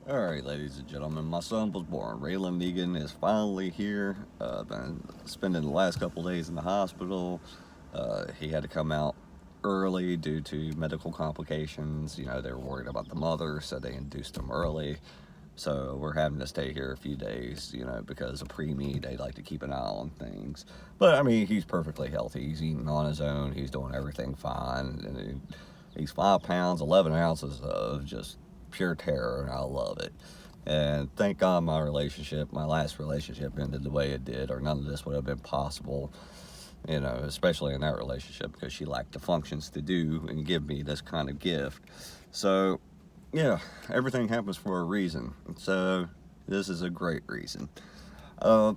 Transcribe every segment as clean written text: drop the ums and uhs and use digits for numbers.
Alright, ladies and gentlemen, my son was born. Raylan Negan is finally here. Been spending the last couple days in the hospital. He had to come out early due to medical complications. You know, they were worried about the mother, so they induced him early. So we're having to stay here a few days, you know, because of preemie, they like to keep an eye on things. But I mean, he's perfectly healthy. He's eating on his own. He's doing everything fine. And he's 5 pounds, 11 ounces of just pure terror, and I love it. And thank God my last relationship ended the way it did, or none of this would have been possible, you know, especially in that relationship because she lacked the functions to do and give me this kind of gift. So, yeah, everything happens for a reason. So, this is a great reason. Uh,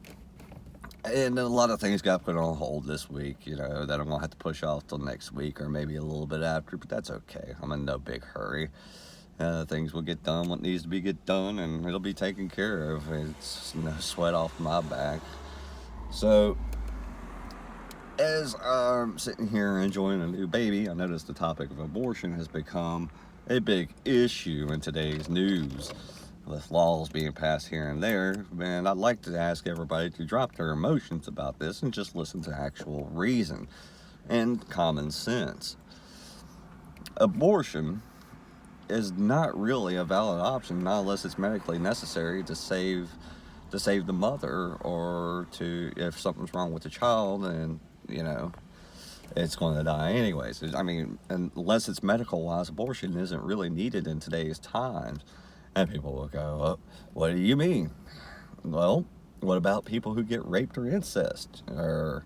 and a lot of things got put on hold this week, you know, that I'm going to have to push off till next week or maybe a little bit after, but that's okay. I'm in no big hurry. Things will get done what needs to be get done, and it'll be taken care of. It's no sweat off my back. So, as I'm sitting here enjoying a new baby, I noticed the topic of abortion has become a big issue in today's news, with laws being passed here and there. And I'd like to ask everybody to drop their emotions about this and just listen to actual reason and common sense. Abortion is not really a valid option, not unless it's medically necessary to save the mother, or to, if something's wrong with the child, and you know it's going to die anyways. I mean, unless it's medical wise, abortion isn't really needed in today's times. And people will go, oh, what do you mean? Well, what about people who get raped or incest, or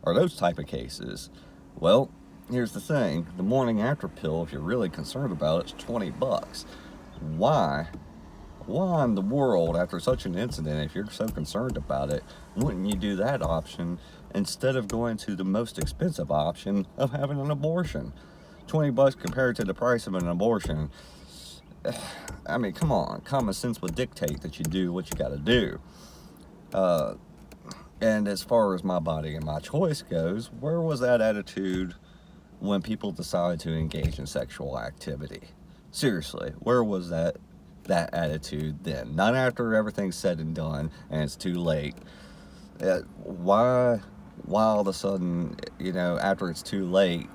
those type of cases? Well, here's the thing: the morning after pill, if you're really concerned about it, it's $20. Why? Why in the world, after such an incident, if you're so concerned about it, wouldn't you do that option instead of going to the most expensive option of having an abortion? $20 compared to the price of an abortion. I mean, come on. Common sense would dictate that you do what you got to do. Uh, and as far as my body and my choice goes, where was that attitude when people decided to engage in sexual activity? Seriously, where was that attitude then? Not after everything's said and done and it's too late. Why all of a sudden, you know, after it's too late,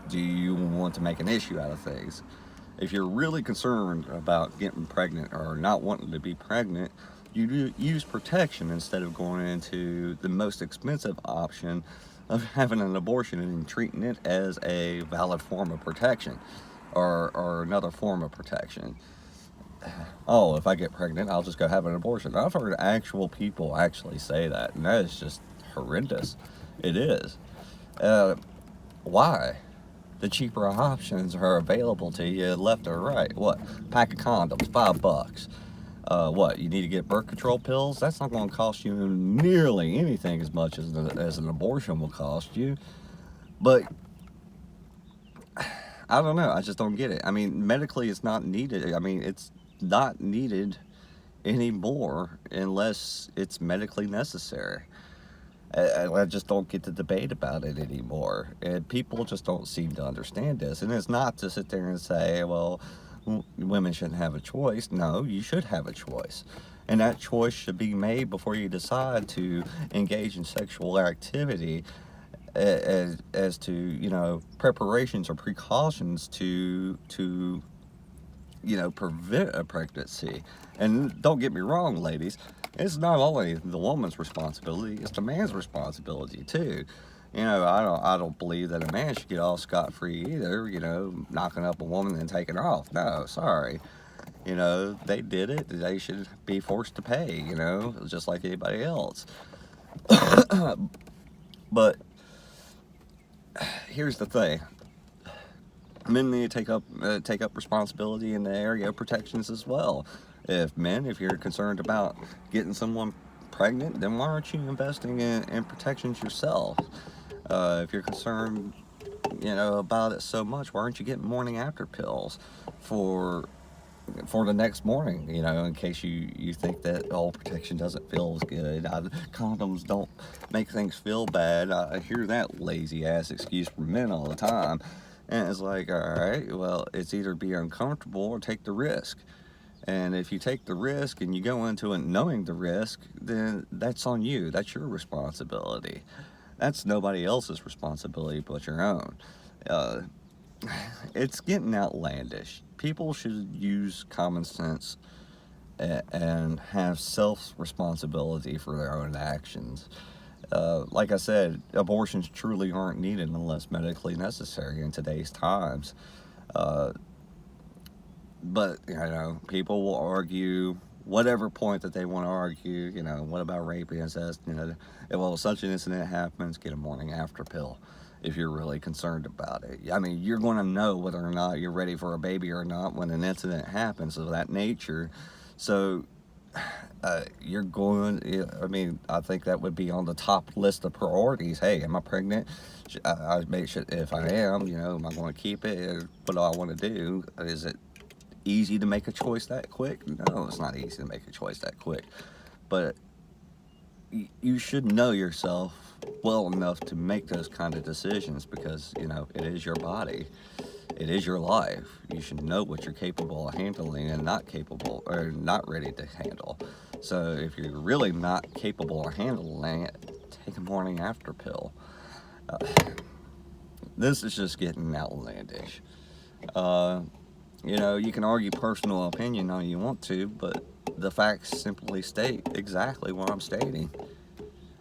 do you want to make an issue out of things? If you're really concerned about getting pregnant or not wanting to be pregnant, you do use protection instead of going into the most expensive option of having an abortion and treating it as a valid form of protection, or another form of protection. Oh, if I get pregnant, I'll just go have an abortion. I've heard actual people actually say that, and that is just horrendous. It is. Uh, why? The cheaper options are available to you left or right. What? Pack of condoms, $5. What? You need to get birth control pills? That's not going to cost you nearly anything as much as an abortion will cost you. But I don't know. I just don't get it. I mean, medically, it's not needed. I mean, it's not needed anymore unless it's medically necessary. I just don't get the debate about it anymore. And people just don't seem to understand this. And it's not to sit there and say, well, women shouldn't have a choice. No, you should have a choice. And that choice should be made before you decide to engage in sexual activity, as to, you know, preparations or precautions to prevent a pregnancy. And don't get me wrong, ladies, it's not only the woman's responsibility, it's the man's responsibility too. You know, I don't believe that a man should get off scot free either, you know, knocking up a woman and taking her off. No, sorry. You know, they did it, they should be forced to pay, you know, just like anybody else. But here's the thing: men need to take up responsibility in the area of protections as well. If you're concerned about getting someone pregnant, then why aren't you investing in protections yourself? If you're concerned, you know, about it so much, why aren't you getting morning after pills for the next morning, you know, in case you think that all protection doesn't feel as good. Condoms don't make things feel bad. I hear that lazy ass excuse from men all the time. And it's like, all right, well, it's either be uncomfortable or take the risk. And if you take the risk and you go into it knowing the risk, then that's on you. That's your responsibility. That's nobody else's responsibility but your own. Uh, it's getting outlandish. People should use common sense and have self responsibility for their own actions. Like I said, abortions truly aren't needed unless medically necessary in today's times. Uh, but, people will argue whatever point that they want to argue. What about rape and incest? Well, such an incident happens, get a morning after pill if you're really concerned about it. I mean, you're going to know whether or not you're ready for a baby or not when an incident happens of that nature. So, you're going, I mean, I think that would be on the top list of priorities. Hey, am I pregnant? I make sure, if I am, am I going to keep it? What do I want to do? Is it easy to make a choice that quick? No, it's not easy to make a choice that quick. But you should know yourself well enough to make those kind of decisions, because, it is your body. It is your life. You should know what you're capable of handling and not capable or not ready to handle. So if you're really not capable of handling it, take a morning after pill. This is just getting outlandish. You can argue personal opinion all you want to, but the facts simply state exactly what I'm stating.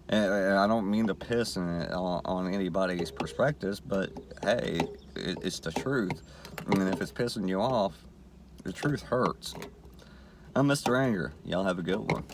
And I don't mean to piss on anybody's perspectives, but hey, it's the truth. And if it's pissing you off, the truth hurts. I'm Mr. Anger. Y'all have a good one.